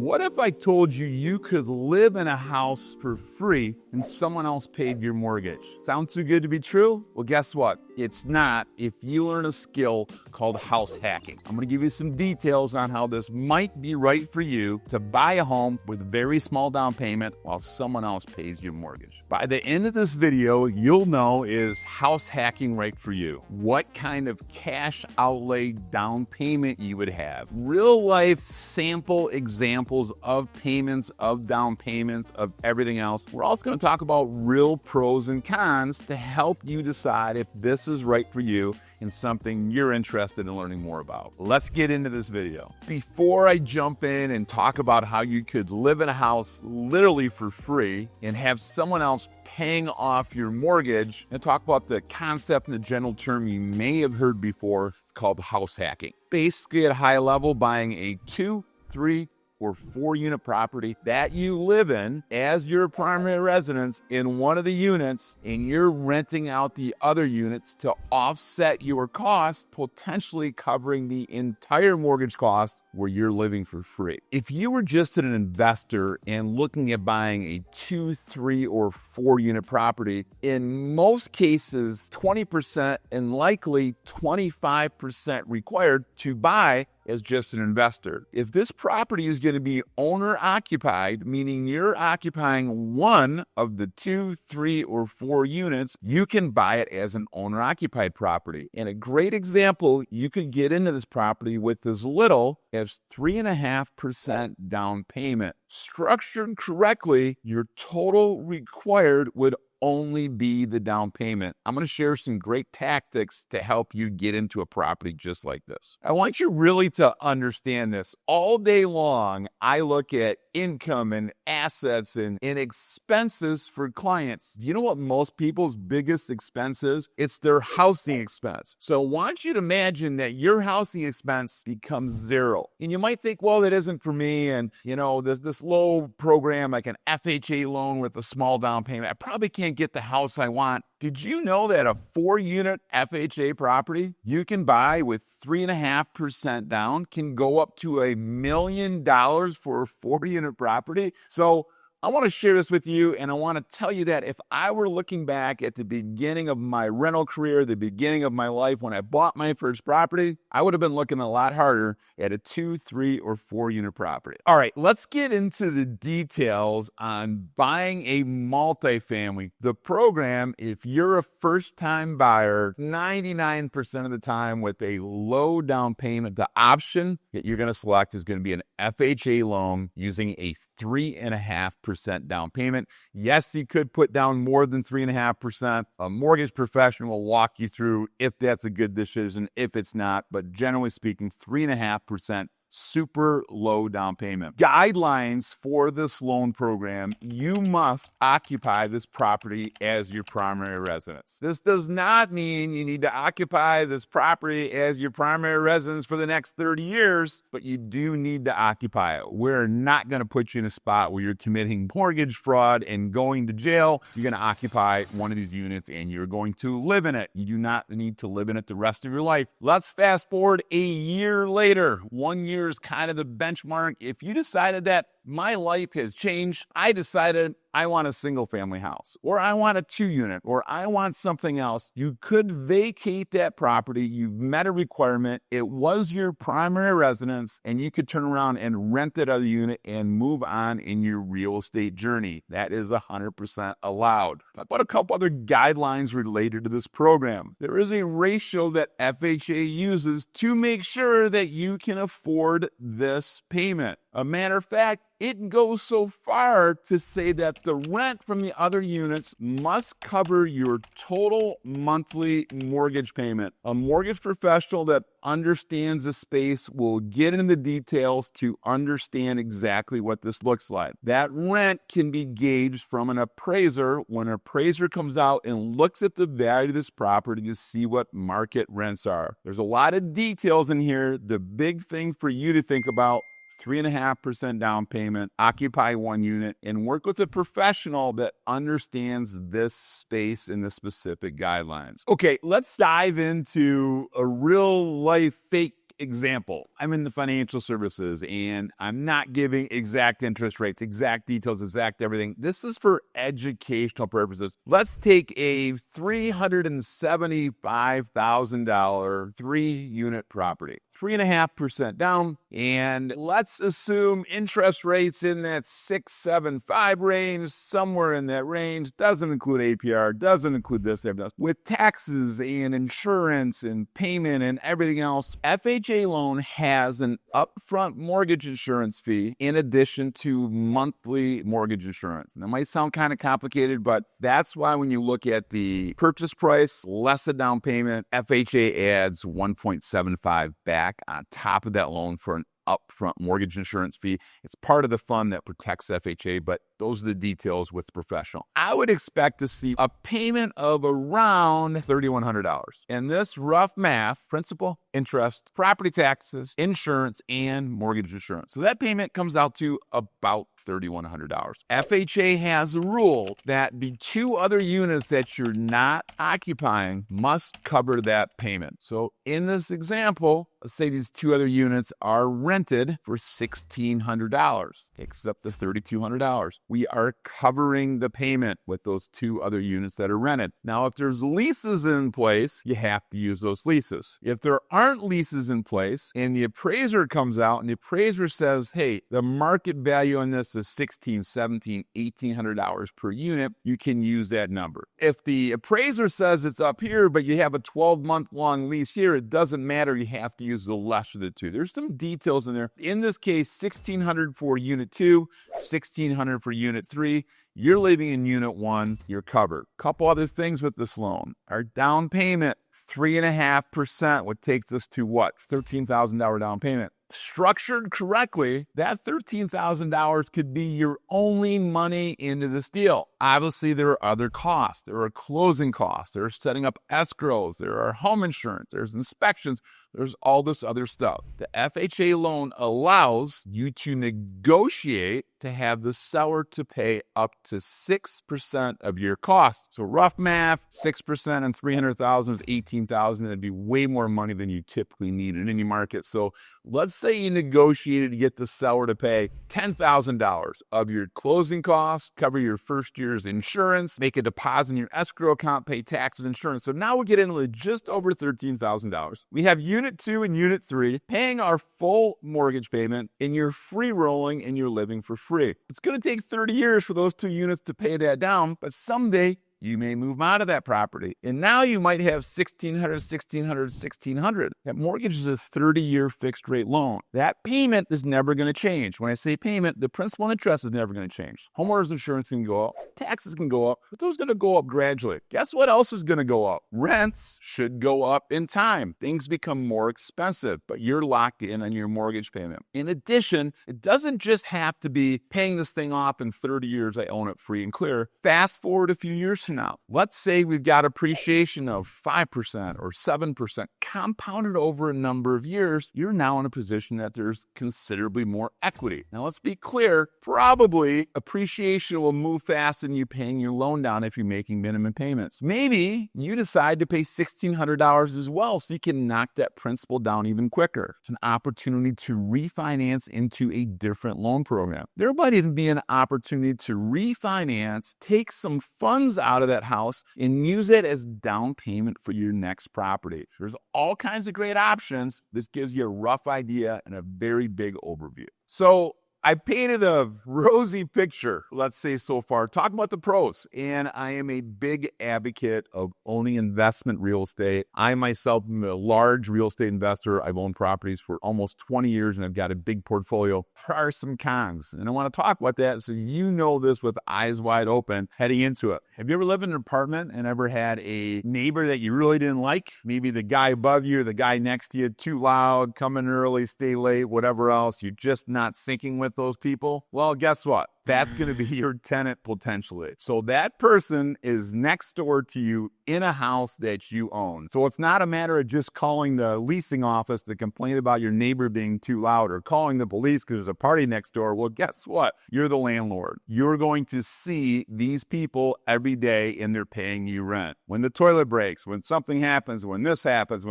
What if I told you you could live in a house for free and someone else paid your mortgage? Sound too good to be true? Well, guess what? It's not if you learn a skill called house hacking. I'm going to give you some details on how this might be right for you to buy a home with a very small down payment while someone else pays your mortgage. By the end of this video, you'll know, is house hacking right for you? What kind of cash outlay down payment you would have? Real life sample examples of payments, of down payments, of everything else. We're also going to talk about real pros and cons to help you decide if this is right for you and something you're interested in learning more about. Let's get into this video. Before I jump in and talk about how you could live in a house literally for free and have someone else paying off your mortgage, and talk about the concept and the general term you may have heard before. It's called house hacking. Basically, at a high level, buying a 2, 3, or 4-unit property that you live in as your primary residence in one of the units, and you're renting out the other units to offset your cost, potentially covering the entire mortgage cost where you're living for free. If you were just an investor and looking at buying a 2, 3, or 4-unit property, in most cases, 20% and likely 25% required to buy as just an investor. If this property is going to be owner occupied, meaning you're occupying one of the 2, 3, or 4 units, you can buy it as an owner occupied property. And a great example, you could get into this property with as little as 3.5% down payment. Structured correctly, your total required would only be the down payment. I'm going to share some great tactics to help you get into a property just like this. I want you really to understand this. All day long, I look at income and assets and expenses for clients. You know what most people's biggest expense is? It's their housing expense. So I want you to imagine that your housing expense becomes zero. And you might think, well, that isn't for me. And there's this low program like an FHA loan with a small down payment. I probably can't get the house I want. Did you know that a 4-unit FHA property you can buy with 3.5% down can go up to $1 million for a 4-unit property? So I want to share this with you, and I want to tell you that if I were looking back at the beginning of my rental career, the beginning of my life when I bought my first property, I would have been looking a lot harder at a 2, 3, or 4-unit property. All right, let's get into the details on buying a multifamily. The program, if you're a first-time buyer, 99% of the time with a low down payment, the option that you're going to select is going to be an FHA loan using a 3.5% down payment. Yes, you could put down more than 3.5%. A mortgage professional will walk you through if that's a good decision, if it's not, but generally speaking, 3.5%. Super low down payment. Guidelines for this loan program: you must occupy this property as your primary residence. This does not mean you need to occupy this property as your primary residence for the next 30 years, but you do need to occupy it. We're not going to put you in a spot where you're committing mortgage fraud and going to jail. You're going to occupy one of these units and you're going to live in it. You do not need to live in it the rest of your life. Let's fast forward a year later. 1 year is kind of the benchmark. If you decided that my life has changed, I decided I want a single family house, or I want a 2-unit, or I want something else, you could vacate that property. You've met a requirement. It was your primary residence, and you could turn around and rent that other unit and move on in your real estate journey. That is 100% allowed. Talk about a couple other guidelines related to this program. There is a ratio that FHA uses to make sure that you can afford this payment. A matter of fact, it goes so far to say that the rent from the other units must cover your total monthly mortgage payment. A mortgage professional that understands the space will get into the details to understand exactly what this looks like. That rent can be gauged from an appraiser when an appraiser comes out and looks at the value of this property to see what market rents are. There's a lot of details in here. The big thing for you to think about: 3.5% down payment, occupy 1 unit, and work with a professional that understands this space and the specific guidelines. Okay, let's dive into a real life fake example. I'm in the financial services and I'm not giving exact interest rates, exact details, exact everything. This is for educational purposes. Let's take a $375,000 3-unit property. 3.5% down, and let's assume interest rates in that 6.75 range, somewhere in that range. Doesn't include APR, doesn't include this, everything else. With taxes and insurance and payment and everything else, FHA loan has an upfront mortgage insurance fee in addition to monthly mortgage insurance. And that might sound kind of complicated, but that's why when you look at the purchase price, less a down payment, FHA adds 1.75 back on top of that loan for an upfront mortgage insurance fee. It's part of the fund that protects FHA, but those are the details with the professional. I would expect to see a payment of around $3,100. And this rough math, principal, interest, property taxes, insurance, and mortgage insurance. So that payment comes out to about $3,100. FHA has a rule that the 2 other units that you're not occupying must cover that payment. So in this example, let's say these 2 other units are rented for $1,600. Takes up to $3,200. We are covering the payment with those 2 other units that are rented. Now, if there's leases in place, you have to use those leases. If there aren't leases in place and the appraiser comes out and the appraiser says, hey, the market value on this is $1,600, $1,700, $1,800 per unit, you can use that number. If the appraiser says it's up here, but you have a 12-month long lease here, it doesn't matter. You have to use the lesser of the 2. There's some details in there. In this case, $1,600 for unit 2, $1,600 for unit 3. You're living in unit 1, you're covered. Couple other things with this loan. Our down payment, 3.5%, what takes us to what? $13,000 down payment. Structured correctly, that $13,000 could be your only money into this deal. Obviously, there are other costs. There are closing costs. There are setting up escrows. There are home insurance. There's inspections. There's all this other stuff. The FHA loan allows you to negotiate to have the seller to pay up to 6% of your costs. So rough math, 6% on $300,000 is $18,000. That'd be way more money than you typically need in any market. So let's say you negotiated to get the seller to pay $10,000 of your closing costs, cover your first year's insurance, make a deposit in your escrow account, pay taxes, insurance. So now we get into just over $13,000. We have unit 2 and unit 3 paying our full mortgage payment, and you're free rolling and you're living for free. It's going to take 30 years for those 2 units to pay that down, but someday you may move out of that property. And now you might have $1,600. That mortgage is a 30-year fixed rate loan. That payment is never going to change. When I say payment, the principal and interest is never going to change. Homeowners insurance can go up, taxes can go up, but those are going to go up gradually. Guess what else is going to go up? Rents should go up in time. Things become more expensive, but you're locked in on your mortgage payment. In addition, it doesn't just have to be paying this thing off in 30 years, I own it free and clear. Fast forward a few years from now. Let's say we've got appreciation of 5% or 7% compounded over a number of years. You're now in a position that there's considerably more equity. Now, let's be clear. Probably appreciation will move faster than you paying your loan down if you're making minimum payments. Maybe you decide to pay $1,600 as well so you can knock that principal down even quicker. It's an opportunity to refinance into a different loan program. There might even be an opportunity to refinance, take some funds out of that house and use it as down payment for your next property. There's all kinds of great options. This gives you a rough idea and a very big overview. So I painted a rosy picture, let's say so far, talking about the pros, and I am a big advocate of owning investment real estate. I myself am a large real estate investor. I've owned properties for almost 20 years, and I've got a big portfolio. There are some cons, and I want to talk about that so you know this with eyes wide open heading into it. Have you ever lived in an apartment and ever had a neighbor that you really didn't like? Maybe the guy above you or the guy next to you, too loud, come in early, stay late, whatever else. You're just not syncing with those people. Well, guess what? That's going to be your tenant potentially. So that person is next door to you in a house that you own. So it's not a matter of just calling the leasing office to complain about your neighbor being too loud or calling the police because there's a party next door. Well, guess what? You're the landlord. You're going to see these people every day and they're paying you rent. When the toilet breaks, when something happens, when this happens,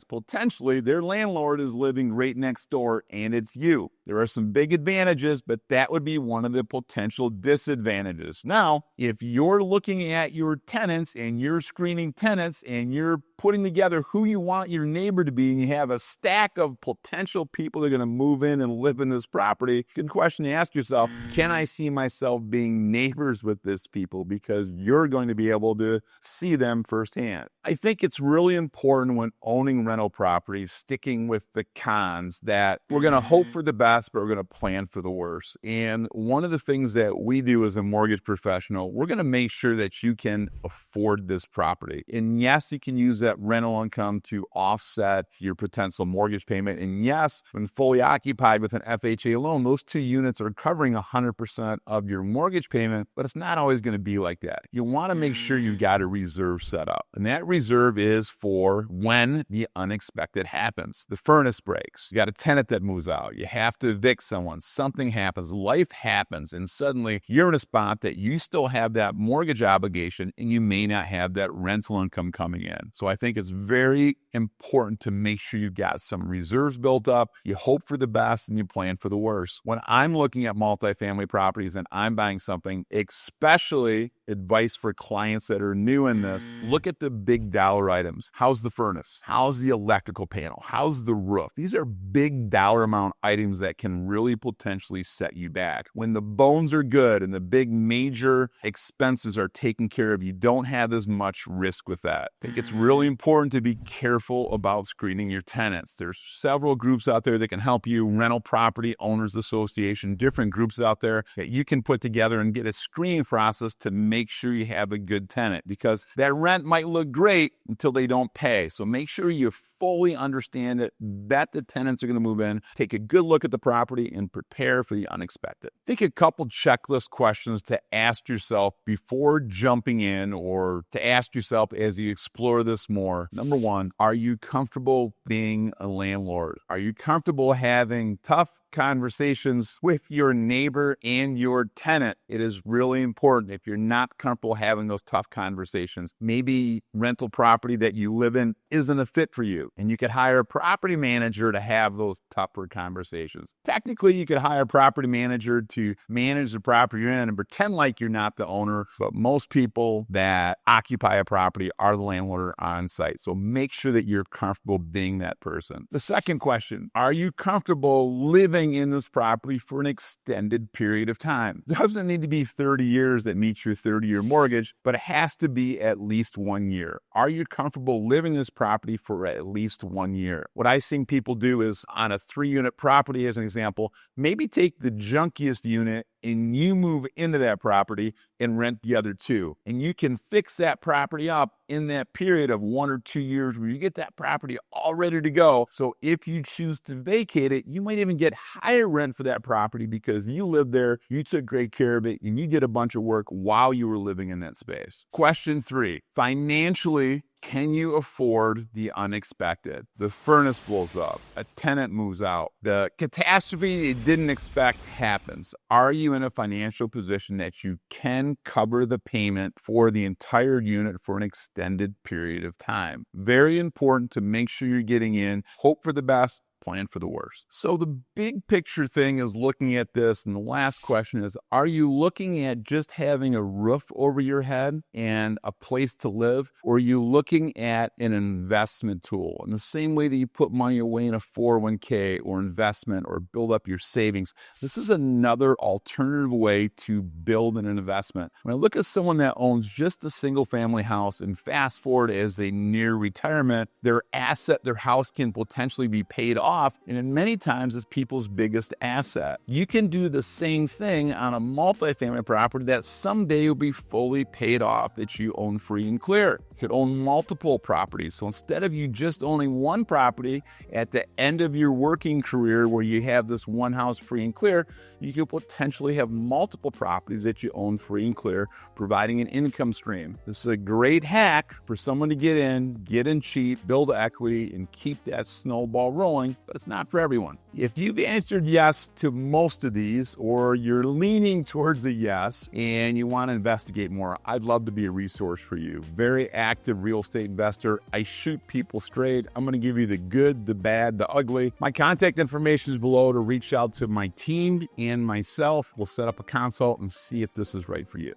potentially their landlord is living right next door and it's you. There are some big advantages, but that would be one of the potential disadvantages. Now, if you're looking at your tenants and you're screening tenants and you're putting together who you want your neighbor to be and you have a stack of potential people that are going to move in and live in this property, good question to ask yourself, can I see myself being neighbors with this people? Because you're going to be able to see them firsthand. I think it's really important when owning rental properties, sticking with the cons, that we're going to hope for the best, but we're going to plan for the worst. And one of the things that we do as a mortgage professional, we're going to make sure that you can afford this property. And yes, you can use that rental income to offset your potential mortgage payment. And yes, when fully occupied with an FHA loan, those 2 units are covering 100% of your mortgage payment, but it's not always going to be like that. You want to make sure you've got a reserve set up. And that reserve is for when the unexpected happens. The furnace breaks. You got a tenant that moves out. You have to evict someone. Something happens. Life happens. And suddenly you're in a spot that you still have that mortgage obligation and you may not have that rental income coming in. So I think it's very important to make sure you've got some reserves built up. You hope for the best and you plan for the worst. When I'm looking at multifamily properties and I'm buying something, especially advice for clients that are new in this, look at the big dollar items. How's the furnace? How's the electrical panel? How's the roof? These are big dollar amount items that can really potentially set you back. When the bones are good and the big major expenses are taken care of, you don't have as much risk with that. I think it's really important to be careful about screening your tenants. There's several groups out there that can help you. Rental Property Owners Association, different groups out there that you can put together and get a screening process to make sure you have a good tenant, because that rent might look great until they don't pay. So make sure you fully understand it, that the tenants are going to move in, take a good look at the property, and prepare for the unexpected. Think a couple checklist questions to ask yourself before jumping in, or to ask yourself as you explore this more. Number one, are you comfortable being a landlord? Are you comfortable having tough conversations with your neighbor and your tenant? It is really important. If you're not comfortable having those tough conversations, maybe rental property that you live in isn't a fit for you, and you could hire a property manager to have those tougher conversations. Technically, you could hire a property manager to manage the property you're in and pretend like you're not the owner, but most people that occupy a property are the landlord on site. So make sure that you're comfortable being that person. The second question, are you comfortable living in this property for an extended period of time? It doesn't need to be 30 years that meets your 30-year mortgage, but it has to be at least 1 year. Are you comfortable living in this property for at least 1 year? What I've seen people do is, on a 3-unit property, as an example, maybe take the junkiest unit and you move into that property and rent the other 2. And you can fix that property up in that period of 1 or 2 years where you get that property all ready to go. So if you choose to vacate it, you might even get higher rent for that property because you lived there, you took great care of it, and you did a bunch of work while you were living in that space. Question 3, financially, can you afford the unexpected? The furnace blows up, a tenant moves out, the catastrophe you didn't expect happens. Are you in a financial position that you can cover the payment for the entire unit for an extended period of time? Very important to make sure you're getting in, hope for the best, plan for the worst. So the big picture thing is looking at this, and the last question is, are you looking at just having a roof over your head and a place to live, or are you looking at an investment tool? In the same way that you put money away in a 401k or investment or build up your savings, this is another alternative way to build an investment. When I look at someone that owns just a single family house and fast forward as they near retirement, their asset, their house, can potentially be paid off, and in many times is people's biggest asset. You can do the same thing on a multifamily property that someday will be fully paid off, that you own free and clear. You could own multiple properties. So instead of you just owning one property at the end of your working career where you have this one house free and clear, you could potentially have multiple properties that you own free and clear, providing an income stream. This is a great hack for someone to get in cheap, build equity, and keep that snowball rolling, but it's not for everyone. If you've answered yes to most of these, or you're leaning towards a yes and you want to investigate more, I'd love to be a resource for you. Very active real estate investor. I shoot people straight. I'm going to give you the good, the bad, the ugly. My contact information is below to reach out to my team and myself. We'll set up a consult and see if this is right for you.